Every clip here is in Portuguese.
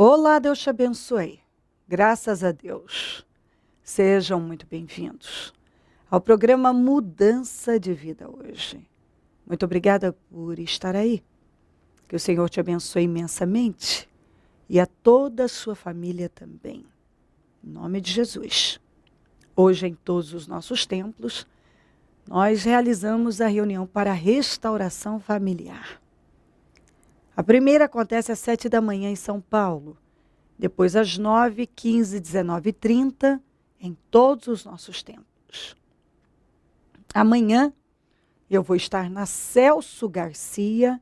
Olá, Deus te abençoe. Graças a Deus. Sejam muito bem-vindos ao programa Mudança de Vida hoje. Muito obrigada por estar aí. Que o Senhor te abençoe imensamente e a toda a sua família também. Em nome de Jesus. Hoje, em todos os nossos templos, nós realizamos a reunião para a restauração familiar. A primeira acontece às 7 da manhã em São Paulo. Depois às 9, 15, 19 e 30, em todos os nossos templos. Amanhã eu vou estar na Celso Garcia,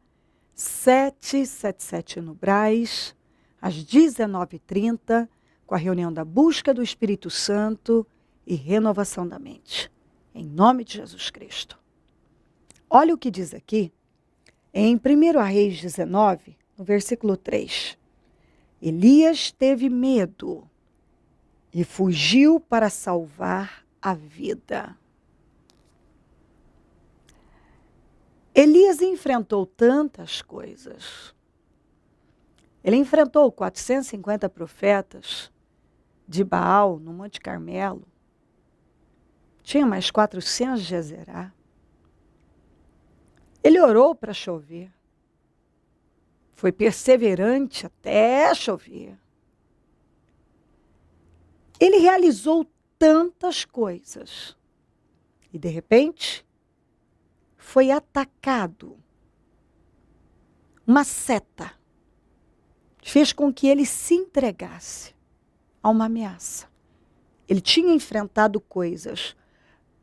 777 no Brás, às 19h30, com a reunião da busca do Espírito Santo e renovação da mente. Em nome de Jesus Cristo. Olha o que diz aqui, em 1 Reis 19, no versículo 3. Elias teve medo e fugiu para salvar a vida. Elias enfrentou tantas coisas. Ele enfrentou 450 profetas de Baal no Monte Carmelo. Tinha mais 400 de Jezerá. Ele orou para chover. Foi perseverante até chover. Ele realizou tantas coisas. E, de repente, foi atacado. Uma seta fez com que ele se entregasse a uma ameaça. Ele tinha enfrentado coisas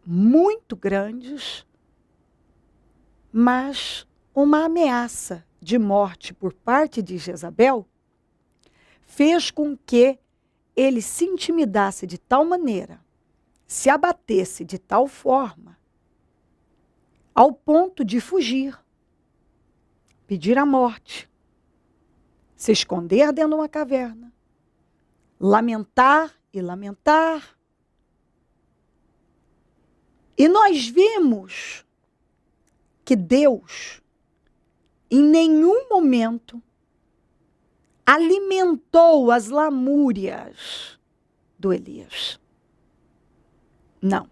muito grandes, mas uma ameaça de morte por parte de Jezabel fez com que ele se intimidasse de tal maneira, se abatesse de tal forma, ao ponto de fugir, pedir a morte, se esconder dentro de uma caverna, lamentar e lamentar. E nós vimos que Deus, em nenhum momento, alimentou as lamúrias do Elias. Não.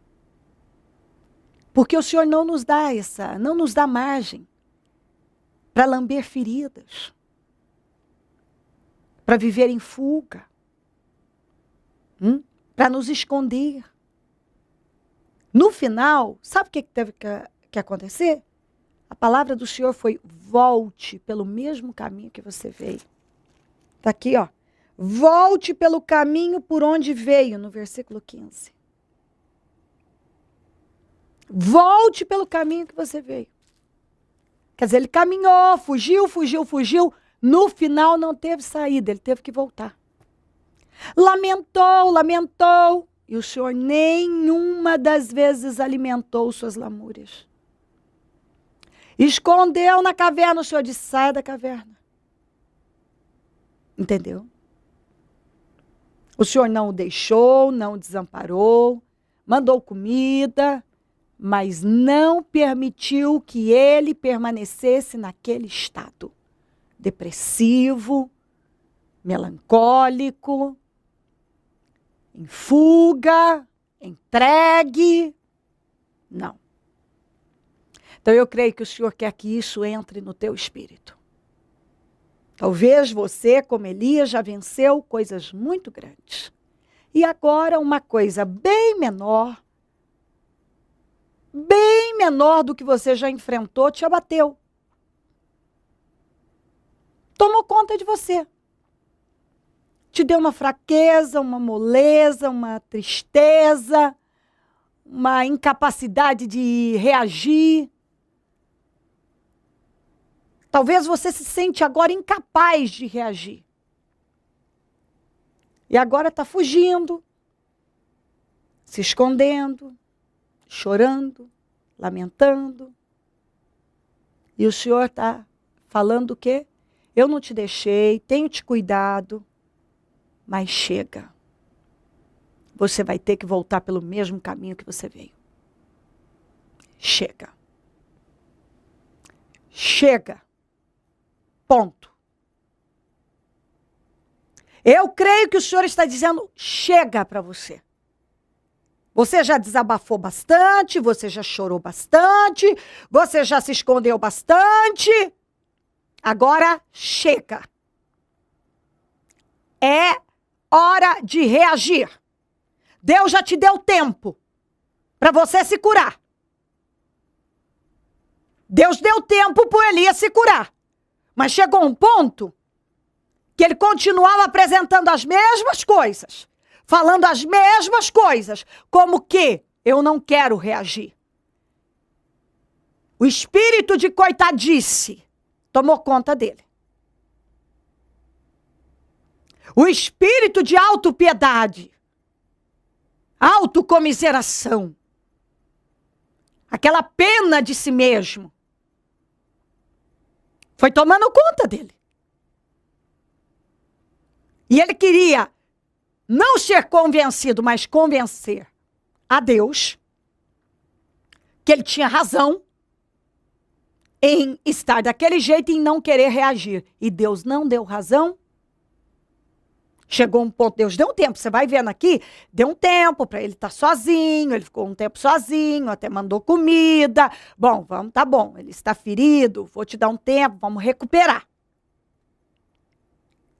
Porque o Senhor não nos dá margem para lamber feridas, para viver em fuga, para nos esconder. No final, sabe o que teve que acontecer? A palavra do Senhor foi: volte pelo mesmo caminho que você veio. Está aqui, ó. Volte pelo caminho por onde veio, no versículo 15. Volte pelo caminho que você veio. Quer dizer, ele caminhou, fugiu. No final não teve saída, ele teve que voltar. Lamentou. E o Senhor nenhuma das vezes alimentou suas lamúrias. Escondeu na caverna, o Senhor disse: saia da caverna. Entendeu? O Senhor não o deixou, não o desamparou, mandou comida, mas não permitiu que ele permanecesse naquele estado depressivo, melancólico, em fuga, entregue. Não. Então eu creio que o Senhor quer que isso entre no teu espírito. Talvez você, como Elias, já venceu coisas muito grandes. E agora uma coisa bem menor do que você já enfrentou, te abateu. Tomou conta de você. Te deu uma fraqueza, uma moleza, uma tristeza, uma incapacidade de reagir. Talvez você se sente agora incapaz de reagir. E agora está fugindo, se escondendo, chorando, lamentando. E o Senhor está falando o quê? Eu não te deixei, tenho te cuidado, mas chega. Você vai ter que voltar pelo mesmo caminho que você veio. Chega. Chega. Ponto. Eu creio que o Senhor está dizendo, chega para você. Você já desabafou bastante, você já chorou bastante, você já se escondeu bastante. Agora chega. É hora de reagir. Deus já te deu tempo para você se curar. Deus deu tempo para Elias se curar. Mas chegou um ponto que ele continuava apresentando as mesmas coisas, falando as mesmas coisas, como que eu não quero reagir. O espírito de coitadice tomou conta dele. O espírito de autopiedade, autocomiseração, aquela pena de si mesmo, foi tomando conta dele. E ele queria não ser convencido, mas convencer a Deus que ele tinha razão em estar daquele jeito e em não querer reagir. E Deus não deu razão. Chegou um ponto, Deus deu um tempo, você vai vendo aqui, deu um tempo para ele estar sozinho, ele ficou um tempo sozinho, até mandou comida. Bom, vamos, tá bom, ele está ferido, vou te dar um tempo, vamos recuperar.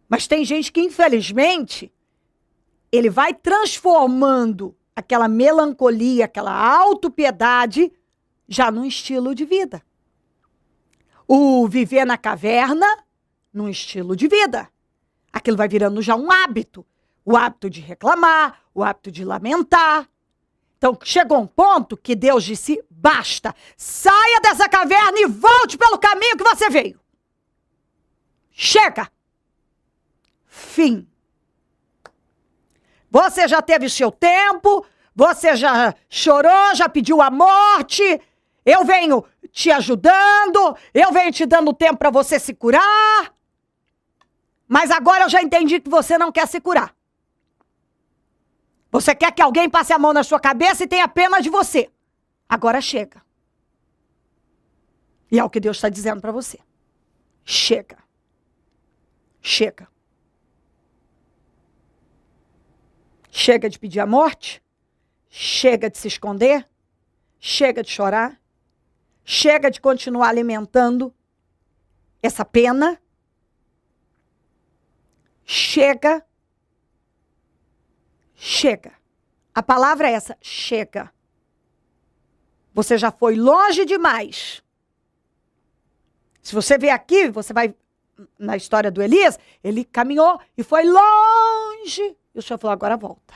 Mas tem gente que, infelizmente, ele vai transformando aquela melancolia, aquela autopiedade, já num estilo de vida. O viver na caverna, num estilo de vida. Aquilo vai virando já um hábito. O hábito de reclamar, o hábito de lamentar. Então, chegou um ponto que Deus disse, basta, saia dessa caverna e volte pelo caminho que você veio. Chega. Fim. Você já teve seu tempo, você já chorou, já pediu a morte, eu venho te ajudando, eu venho te dando tempo para você se curar, mas agora eu já entendi que você não quer se curar. Você quer que alguém passe a mão na sua cabeça e tenha pena de você. Agora chega. E é o que Deus está dizendo para você. Chega. Chega. Chega de pedir a morte, chega de se esconder, chega de chorar, chega de continuar alimentando essa pena, chega, chega. A palavra é essa, chega. Você já foi longe demais. Se você ver aqui, você vai na história do Elias, ele caminhou e foi longe. E o Senhor falou, agora volta.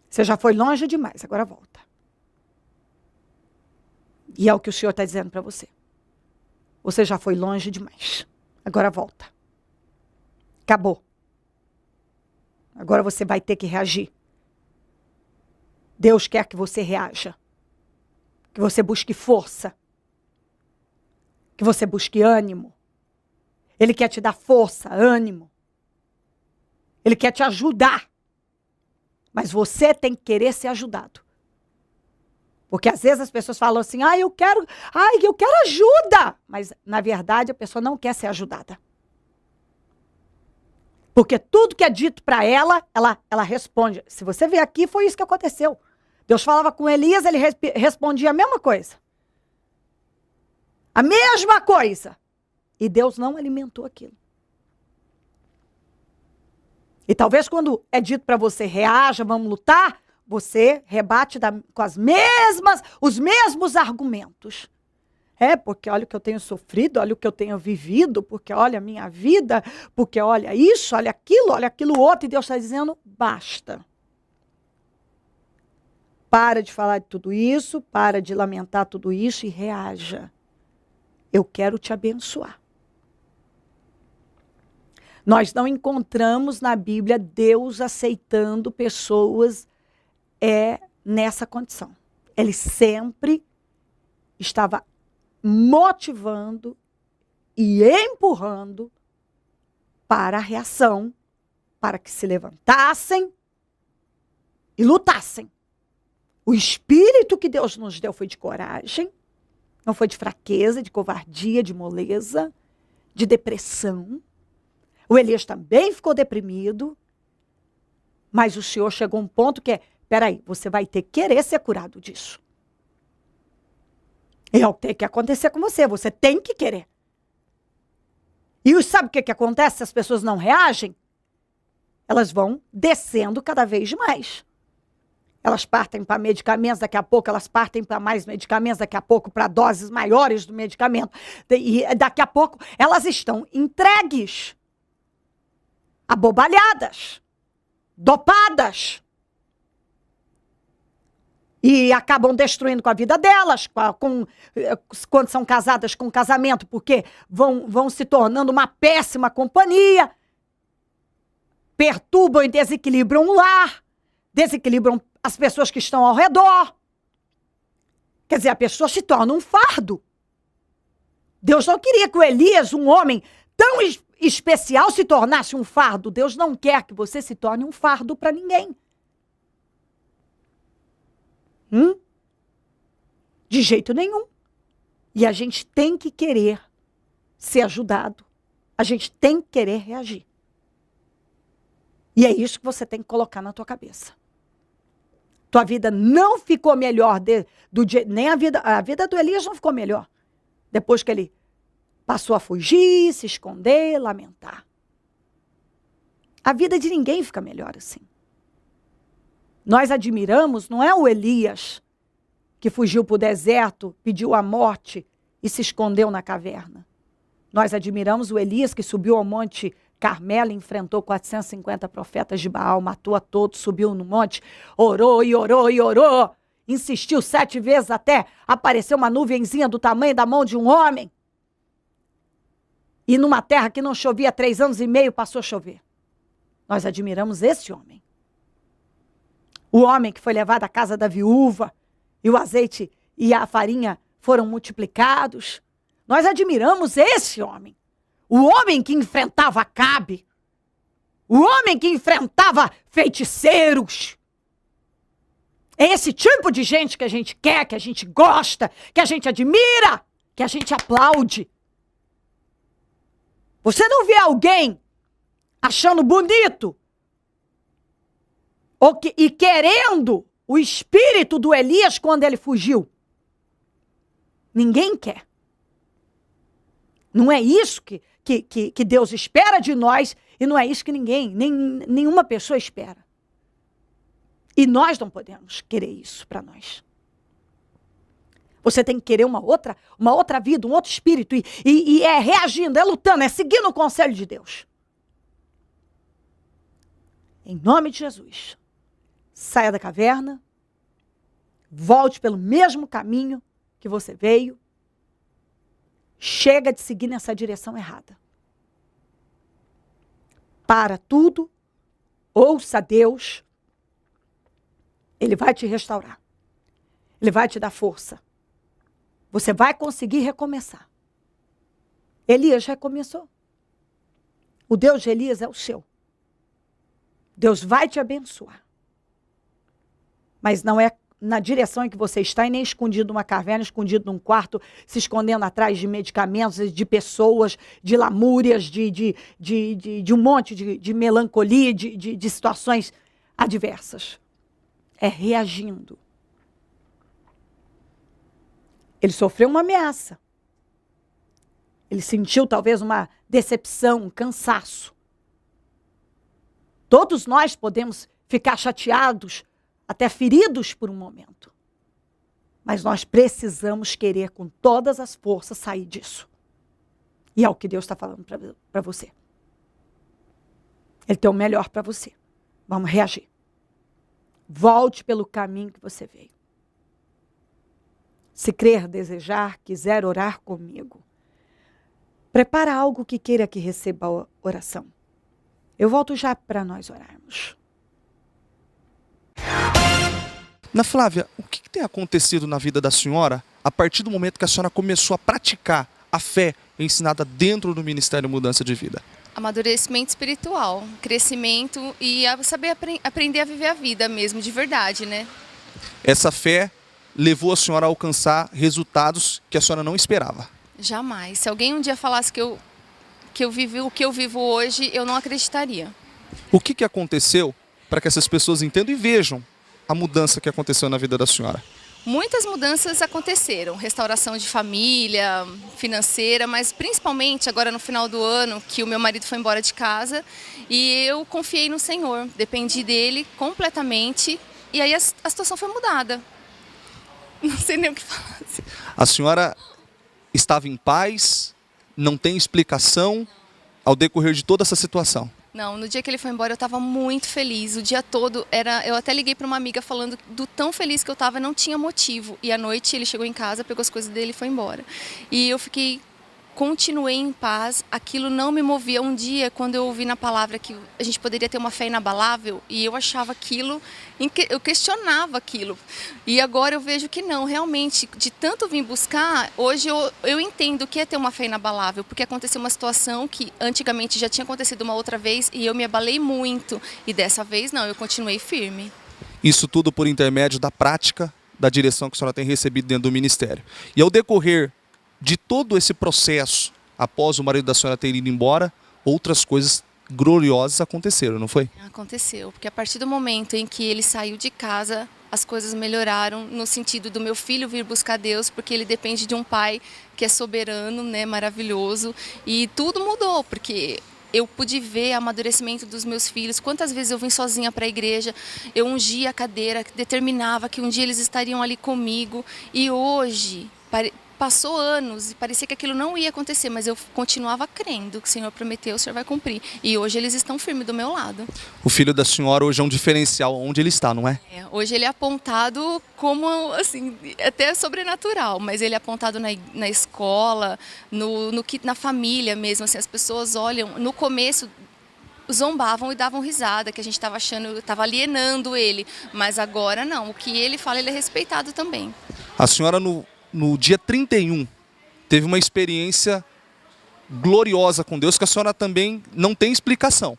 Você já foi longe demais, agora volta. E é o que o Senhor está dizendo para você. Você já foi longe demais, agora volta. Acabou. Agora você vai ter que reagir. Deus quer que você reaja. Que você busque força. Que você busque ânimo. Ele quer te dar força, ânimo. Ele quer te ajudar. Mas você tem que querer ser ajudado. Porque às vezes as pessoas falam assim, eu quero ajuda. Mas na verdade a pessoa não quer ser ajudada. Porque tudo que é dito para ela responde. Se você ver aqui, foi isso que aconteceu. Deus falava com Elias, ele respondia a mesma coisa. A mesma coisa. E Deus não alimentou aquilo. E talvez quando é dito para você, reaja, vamos lutar, você rebate com os mesmos argumentos. Porque olha o que eu tenho sofrido, olha o que eu tenho vivido, porque olha a minha vida, porque olha isso, olha aquilo outro, e Deus está dizendo, basta. Para de falar de tudo isso, para de lamentar tudo isso e reaja. Eu quero te abençoar. Nós não encontramos na Bíblia Deus aceitando pessoas nessa condição. Ele sempre estava motivando e empurrando para a reação, para que se levantassem e lutassem. O espírito que Deus nos deu foi de coragem, não foi de fraqueza, de covardia, de moleza, de depressão. O Elias também ficou deprimido, mas o Senhor chegou a um ponto que é, peraí, você vai ter que querer ser curado disso. É o que tem que acontecer com você, você tem que querer. E sabe o que acontece se as pessoas não reagem? Elas vão descendo cada vez mais. Elas partem para medicamentos, daqui a pouco elas partem para mais medicamentos, daqui a pouco para doses maiores do medicamento. E daqui a pouco elas estão entregues, abobalhadas, dopadas. E acabam destruindo com a vida delas, quando são casadas com casamento, porque vão se tornando uma péssima companhia, perturbam e desequilibram o lar, desequilibram as pessoas que estão ao redor. Quer dizer, a pessoa se torna um fardo. Deus não queria que o Elias, um homem tão especial, se tornasse um fardo. Deus não quer que você se torne um fardo para ninguém. De jeito nenhum. E a gente tem que querer ser ajudado. A gente tem que querer reagir. E é isso que você tem que colocar na tua cabeça. Tua vida não ficou melhor, nem a vida do Elias não ficou melhor. Depois que ele passou a fugir, se esconder, lamentar. A vida de ninguém fica melhor assim. Nós admiramos, não é o Elias que fugiu para o deserto, pediu a morte e se escondeu na caverna. Nós admiramos o Elias que subiu ao monte Carmelo, enfrentou 450 profetas de Baal, matou a todos, subiu no monte, orou e orou e orou, insistiu 7 vezes até aparecer uma nuvenzinha do tamanho da mão de um homem. E numa terra que não chovia há 3 anos e meio, passou a chover. Nós admiramos esse homem. O homem que foi levado à casa da viúva, e o azeite e a farinha foram multiplicados. Nós admiramos esse homem. O homem que enfrentava Acabe. O homem que enfrentava feiticeiros. É esse tipo de gente que a gente quer, que a gente gosta, que a gente admira, que a gente aplaude. Você não vê alguém achando bonito e querendo o espírito do Elias quando ele fugiu. Ninguém quer. Não é isso que Deus espera de nós e não é isso que nenhuma pessoa espera. E nós não podemos querer isso para nós. Você tem que querer uma outra vida, um outro espírito e é reagindo, é lutando, é seguindo o conselho de Deus. Em nome de Jesus, saia da caverna, volte pelo mesmo caminho que você veio. Chega de seguir nessa direção errada. Para tudo, ouça Deus. Ele vai te restaurar. Ele vai te dar força. Você vai conseguir recomeçar. Elias recomeçou. O Deus de Elias é o seu. Deus vai te abençoar. Mas não é na direção em que você está e nem escondido numa caverna, escondido num quarto, se escondendo atrás de medicamentos, de pessoas, de lamúrias, de um monte de melancolia, de situações adversas. É reagindo. Ele sofreu uma ameaça. Ele sentiu talvez uma decepção, um cansaço. Todos nós podemos ficar chateados, até feridos por um momento. Mas nós precisamos querer com todas as forças sair disso. E é o que Deus está falando para você. Ele tem o melhor para você. Vamos reagir. Volte pelo caminho que você veio. Se crer, desejar, quiser orar comigo, prepara algo que queira que receba a oração. Eu volto já para nós orarmos. Ana Flávia, o que tem acontecido na vida da senhora a partir do momento que a senhora começou a praticar a fé ensinada dentro do Ministério Mudança de Vida? Amadurecimento espiritual, crescimento e saber aprender a viver a vida mesmo, de verdade, né? Essa fé levou a senhora a alcançar resultados que a senhora não esperava? Jamais. Se alguém um dia falasse que eu que eu vivi, o que eu vivo hoje, eu não acreditaria. O que aconteceu para que essas pessoas entendam e vejam a mudança que aconteceu na vida da senhora? Muitas mudanças aconteceram, restauração de família, financeira, mas principalmente agora no final do ano, que o meu marido foi embora de casa e eu confiei no Senhor, dependi dele completamente e aí a situação foi mudada. Não sei nem o que falar. A senhora estava em paz, não tem explicação ao decorrer de toda essa situação. Não, no dia que ele foi embora eu estava muito feliz. O dia todo eu até liguei para uma amiga falando do tão feliz que eu estava, não tinha motivo. E à noite ele chegou em casa, pegou as coisas dele e foi embora. E eu continuei em paz, aquilo não me movia. Um dia, quando eu ouvi na palavra que a gente poderia ter uma fé inabalável, e eu achava aquilo, eu questionava aquilo. E agora eu vejo que não, realmente, de tanto vir buscar, hoje eu entendo o que é ter uma fé inabalável, porque aconteceu uma situação que antigamente já tinha acontecido uma outra vez, e eu me abalei muito, e dessa vez não, eu continuei firme. Isso tudo por intermédio da prática, da direção que a senhora tem recebido dentro do ministério. E ao decorrer de todo esse processo, após o marido da senhora ter ido embora, outras coisas gloriosas aconteceram, não foi? Aconteceu, porque a partir do momento em que ele saiu de casa, as coisas melhoraram no sentido do meu filho vir buscar Deus, porque ele depende de um pai que é soberano, né, maravilhoso, e tudo mudou, porque eu pude ver o amadurecimento dos meus filhos. Quantas vezes eu vim sozinha para a igreja, eu ungia a cadeira, determinava que um dia eles estariam ali comigo, e hoje passou anos e parecia que aquilo não ia acontecer, mas eu continuava crendo que o Senhor prometeu, o Senhor vai cumprir. E hoje eles estão firmes do meu lado. O filho da senhora hoje é um diferencial onde ele está, não é? Hoje ele é apontado como, assim, até sobrenatural, mas ele é apontado na escola, na família mesmo. Assim, as pessoas olham, no começo zombavam e davam risada, que a gente estava achando, estava alienando ele, mas agora não, o que ele fala, ele é respeitado também. A senhora no dia 31, teve uma experiência gloriosa com Deus que a senhora também não tem explicação.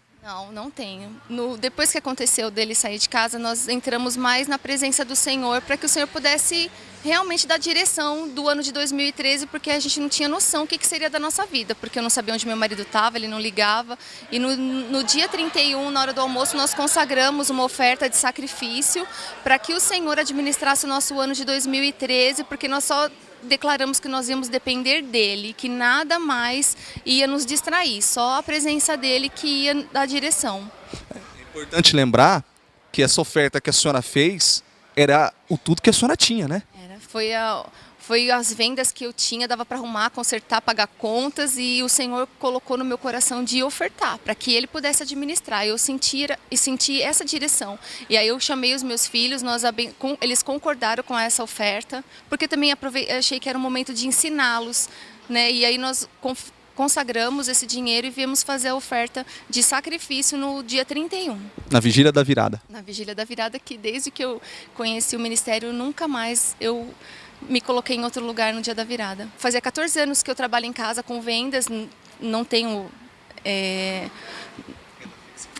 Não tenho. Depois que aconteceu dele sair de casa, nós entramos mais na presença do Senhor para que o Senhor pudesse realmente dar direção do ano de 2013, porque a gente não tinha noção o que seria da nossa vida, porque eu não sabia onde meu marido estava, ele não ligava. E no dia 31, na hora do almoço, nós consagramos uma oferta de sacrifício para que o Senhor administrasse o nosso ano de 2013, porque nós só declaramos que nós íamos depender dele, que nada mais ia nos distrair, só a presença dele que ia dar direção. É importante lembrar que essa oferta que a senhora fez era o tudo que a senhora tinha, né? Foi as vendas que eu tinha, dava para arrumar, consertar, pagar contas, e o Senhor colocou no meu coração de ofertar, para que Ele pudesse administrar. Eu senti essa direção. E aí eu chamei os meus filhos, eles concordaram com essa oferta, porque também achei que era um momento de ensiná-los, né? E aí nós consagramos esse dinheiro e viemos fazer a oferta de sacrifício no dia 31. Na Vigília da Virada. Na Vigília da Virada, que desde que eu conheci o ministério, nunca mais eu me coloquei em outro lugar no dia da virada. Fazia 14 anos que eu trabalho em casa com vendas, não tenho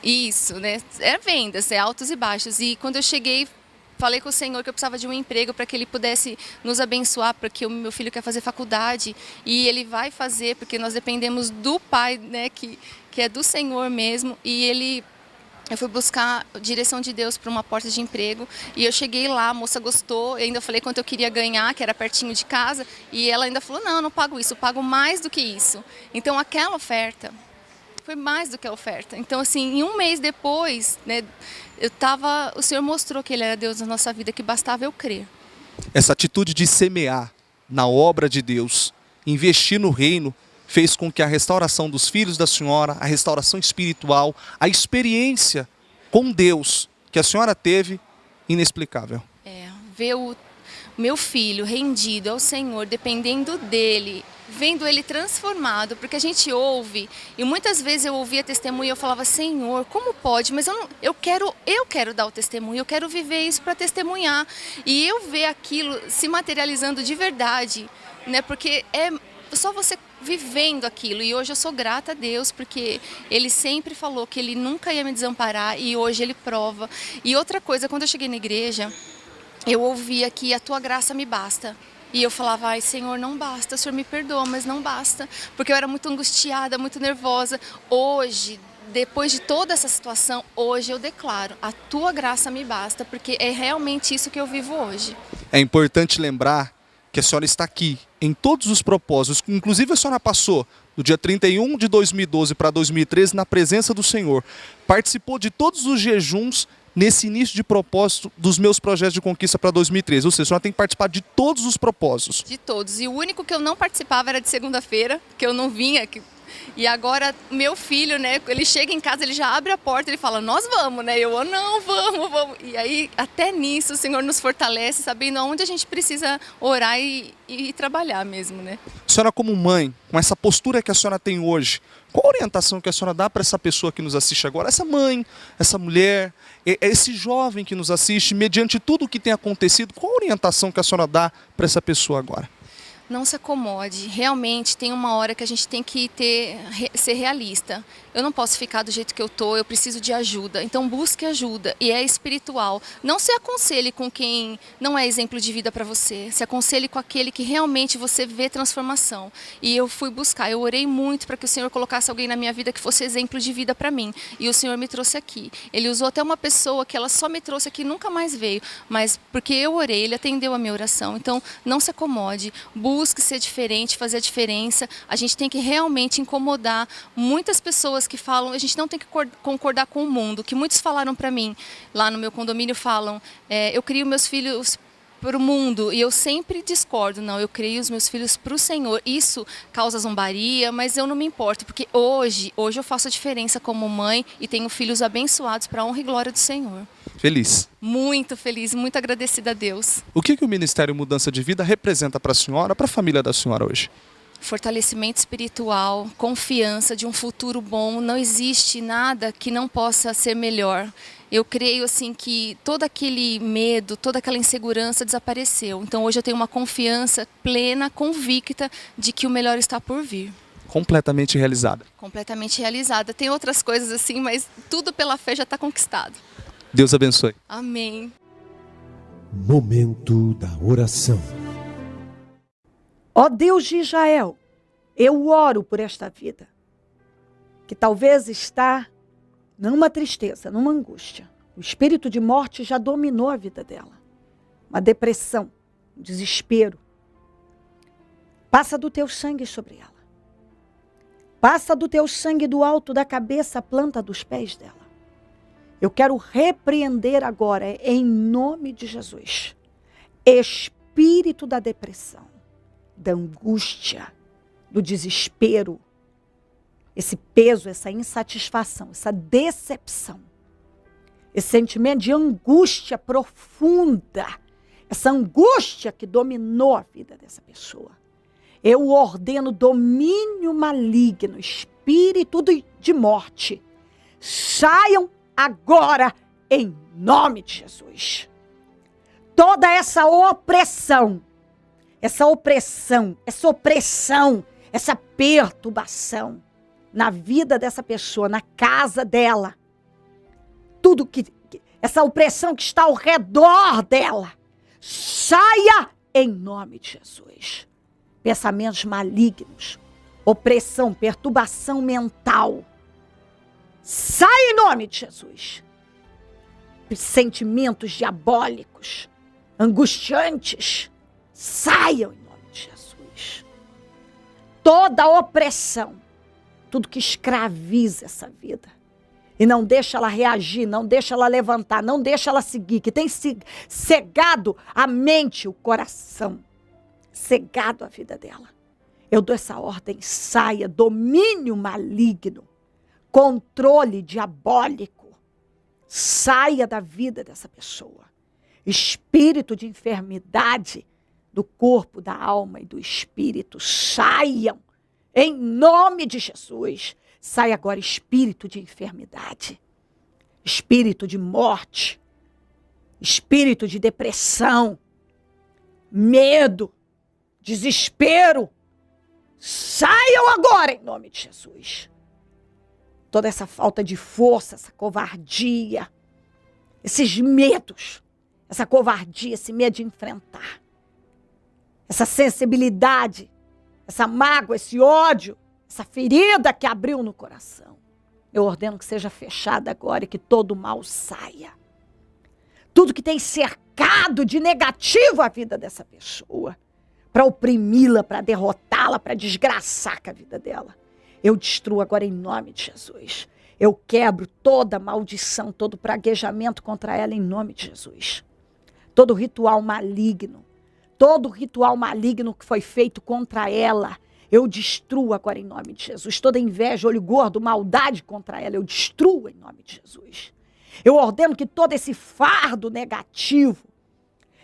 isso, né? É vendas, é altos e baixos. E quando eu cheguei, falei com o Senhor que eu precisava de um emprego para que Ele pudesse nos abençoar, porque o meu filho quer fazer faculdade e ele vai fazer, porque nós dependemos do Pai, né? Que é do Senhor mesmo. E eu fui buscar a direção de Deus para uma porta de emprego e eu cheguei lá, a moça gostou, eu ainda falei quanto eu queria ganhar, que era pertinho de casa, e ela ainda falou, não, eu não pago isso, eu pago mais do que isso. Então aquela oferta foi mais do que a oferta. Então assim, em um mês depois, né, o Senhor mostrou que Ele era Deus na nossa vida, que bastava eu crer. Essa atitude de semear na obra de Deus, investir no reino, fez com que a restauração dos filhos da senhora, a restauração espiritual, a experiência com Deus que a senhora teve, inexplicável. Ver o meu filho rendido ao Senhor, dependendo dEle, vendo Ele transformado, porque a gente ouve, e muitas vezes eu ouvia testemunho e eu falava, Senhor, como pode? Mas eu quero dar o testemunho, eu quero viver isso para testemunhar. E eu ver aquilo se materializando de verdade, né? Porque é só você vivendo aquilo, e hoje eu sou grata a Deus, porque Ele sempre falou que Ele nunca ia me desamparar, e hoje Ele prova. E outra coisa, quando eu cheguei na igreja, eu ouvia que a tua graça me basta. E eu falava, ai Senhor, não basta, o Senhor me perdoa, mas não basta. Porque eu era muito angustiada, muito nervosa. Hoje, depois de toda essa situação, hoje eu declaro, a tua graça me basta, porque é realmente isso que eu vivo hoje. É importante lembrar que a senhora está aqui em todos os propósitos. Inclusive a senhora passou do dia 31 de 2012 para 2013 na presença do Senhor. Participou de todos os jejuns nesse início de propósito dos meus projetos de conquista para 2013. Ou seja, a senhora tem que participar de todos os propósitos. De todos. E o único que eu não participava era de segunda-feira, que eu não vinha. E agora, meu filho, né, ele chega em casa, ele já abre a porta, ele fala, nós vamos, né? Eu, não, vamos. E aí, até nisso, o Senhor nos fortalece, sabendo aonde a gente precisa orar e trabalhar mesmo, né? A senhora, como mãe, com essa postura que a senhora tem hoje, qual a orientação que a senhora dá para essa pessoa que nos assiste agora? Essa mãe, essa mulher, esse jovem que nos assiste, mediante tudo o que tem acontecido, qual a orientação que a senhora dá para essa pessoa agora? Não se acomode, realmente tem uma hora que a gente tem que ser realista. Eu não posso ficar do jeito que eu tô, eu preciso de ajuda. Então busque ajuda, e é espiritual. Não se aconselhe com quem não é exemplo de vida para você. Se aconselhe com aquele que realmente você vê transformação. E eu fui buscar, eu orei muito para que o Senhor colocasse alguém na minha vida que fosse exemplo de vida para mim. E o Senhor me trouxe aqui. Ele usou até uma pessoa que ela só me trouxe aqui e nunca mais veio. Mas porque eu orei, ele atendeu a minha oração. Então não se acomode, busque ser diferente, fazer a diferença. A gente tem que realmente incomodar muitas pessoas que falam, a gente não tem que concordar com o mundo, que muitos falaram para mim, lá no meu condomínio falam, eu crio meus filhos para o mundo, e eu sempre discordo, não, eu crio os meus filhos para o Senhor. Isso causa zombaria, mas eu não me importo, porque hoje eu faço a diferença como mãe e tenho filhos abençoados para a honra e glória do Senhor. Feliz. Muito feliz, muito agradecida a Deus. O que o Ministério Mudança de Vida representa para a senhora, para a família da senhora hoje? Fortalecimento espiritual, confiança de um futuro bom. Não existe nada que não possa ser melhor. Eu creio assim que todo aquele medo, toda aquela insegurança desapareceu. Então hoje eu tenho uma confiança plena, convicta de que o melhor está por vir. Completamente realizada. Completamente realizada. Tem outras coisas assim, mas tudo pela fé já está conquistado. Deus abençoe. Amém. Momento da oração. Ó Deus de Israel, eu oro por esta vida, que talvez está numa tristeza, numa angústia. O espírito de morte já dominou a vida dela. Uma depressão, um desespero. Passa do teu sangue sobre ela. Passa do teu sangue do alto da cabeça à planta dos pés dela. Eu quero repreender agora, em nome de Jesus, espírito da depressão, da angústia, do desespero, esse peso, essa insatisfação, essa decepção, esse sentimento de angústia profunda, essa angústia que dominou a vida dessa pessoa. Eu ordeno domínio maligno, espírito de morte, saiam agora em nome de Jesus. Toda essa opressão, essa perturbação na vida dessa pessoa, na casa dela, tudo essa opressão que está ao redor dela, saia em nome de Jesus. Pensamentos malignos, opressão, perturbação mental, sai em nome de Jesus. Sentimentos diabólicos, angustiantes, saiam em nome de Jesus. Toda opressão, tudo que escraviza essa vida e não deixa ela reagir, não deixa ela levantar, não deixa ela seguir, que tem cegado a mente, o coração, cegado a vida dela. Eu dou essa ordem, saia, domínio maligno, controle diabólico, saia da vida dessa pessoa. Espírito de enfermidade do corpo, da alma e do espírito, saiam em nome de Jesus. Sai agora espírito de enfermidade, espírito de morte, espírito de depressão, medo, desespero. Saiam agora em nome de Jesus. Toda essa falta de força, essa covardia, esses medos, essa covardia, esse medo de enfrentar. essa sensibilidade, essa mágoa, esse ódio, essa ferida que abriu no coração. Eu ordeno que seja fechada agora e que todo mal saia. Tudo que tem cercado de negativo a vida dessa pessoa, para oprimi-la, para derrotá-la, para desgraçar com a vida dela, eu destruo agora em nome de Jesus. Eu quebro toda maldição, todo praguejamento contra ela em nome de Jesus. Todo ritual maligno que foi feito contra ela, eu destruo agora em nome de Jesus. Toda inveja, olho gordo, maldade contra ela, eu destruo em nome de Jesus. Eu ordeno que todo esse fardo negativo,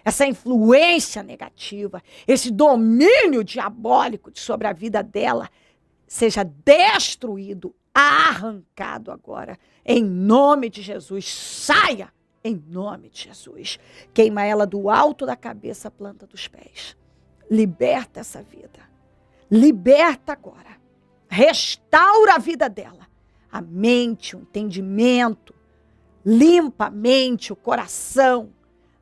essa influência negativa, esse domínio diabólico sobre a vida dela, seja destruído, arrancado agora, em nome de Jesus. Saia, em nome de Jesus. Queima ela do alto da cabeça à planta dos pés. Liberta essa vida. Liberta agora. Restaura a vida dela. A mente, o entendimento. Limpa a mente, o coração.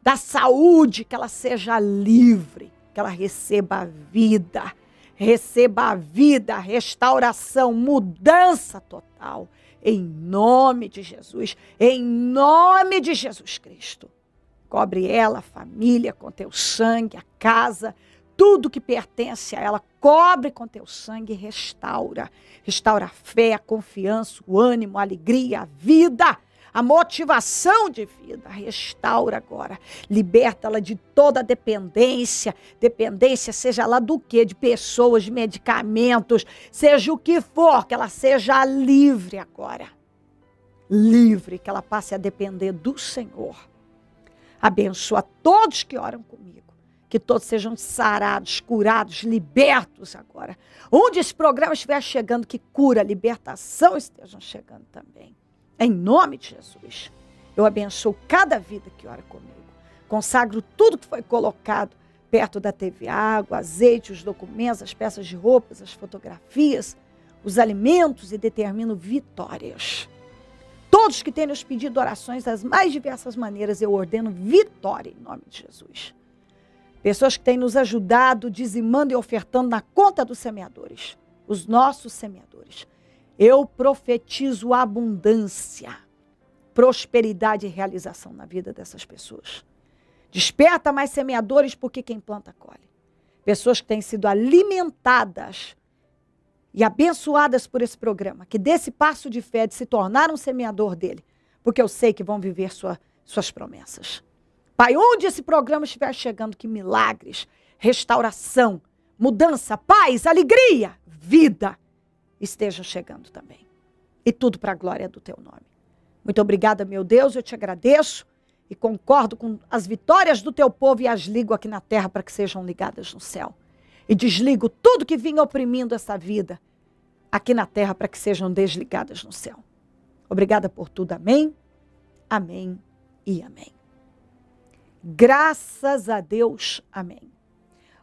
Dá saúde, que ela seja livre. Que ela receba a vida. Receba a vida, restauração, mudança total. Em nome de Jesus. Em nome de Jesus Cristo. Cobre ela, a família, com teu sangue, a casa, tudo que pertence a ela. Cobre com teu sangue e restaura. Restaura a fé, a confiança, o ânimo, a alegria, a vida. A motivação de vida, restaura agora. Liberta-la de toda dependência. Dependência, seja lá do quê? De pessoas, de medicamentos, seja o que for, que ela seja livre agora. Livre, que ela passe a depender do Senhor. Abençoa todos que oram comigo. Que todos sejam sarados, curados, libertos agora. Onde esse programa estiver chegando, que cura, libertação estejam chegando também. Em nome de Jesus, eu abençoo cada vida que ora comigo. Consagro tudo que foi colocado perto da TV, água, azeite, os documentos, as peças de roupas, as fotografias, os alimentos e determino vitórias. Todos que têm nos pedido orações das mais diversas maneiras, eu ordeno vitória em nome de Jesus. Pessoas que têm nos ajudado, dizimando e ofertando na conta dos semeadores, os nossos semeadores. Eu profetizo abundância, prosperidade e realização na vida dessas pessoas. Desperta mais semeadores, porque quem planta colhe. Pessoas que têm sido alimentadas e abençoadas por esse programa, que desse passo de fé de se tornar um semeador dele, porque eu sei que vão viver suas promessas. Pai, onde esse programa estiver chegando, que milagres, restauração, mudança, paz, alegria, vida estejam chegando também. E tudo para a glória do teu nome. Muito obrigada, meu Deus, eu te agradeço e concordo com as vitórias do teu povo e as ligo aqui na terra para que sejam ligadas no céu. E desligo tudo que vinha oprimindo essa vida aqui na terra para que sejam desligadas no céu. Obrigada por tudo, amém, amém e amém. Graças a Deus, amém.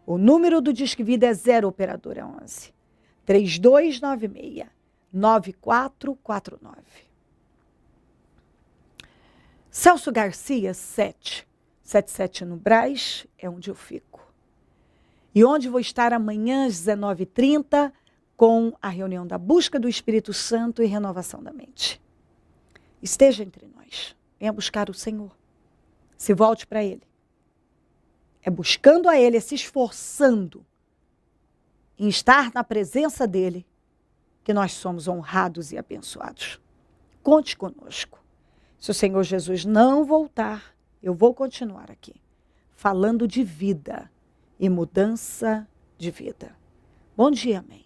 O número do Disque Vida é 0 operadora 11 3296-9449. Celso Garcia, 777 no Brás, é onde eu fico. E onde vou estar amanhã às 19h30 com a reunião da busca do Espírito Santo e renovação da mente. Esteja entre nós. Venha buscar o Senhor. Se volte para Ele. É buscando a Ele, é se esforçando em estar na presença dEle, que nós somos honrados e abençoados. Conte conosco. Se o Senhor Jesus não voltar, eu vou continuar aqui, falando de vida e mudança de vida. Bom dia, amém.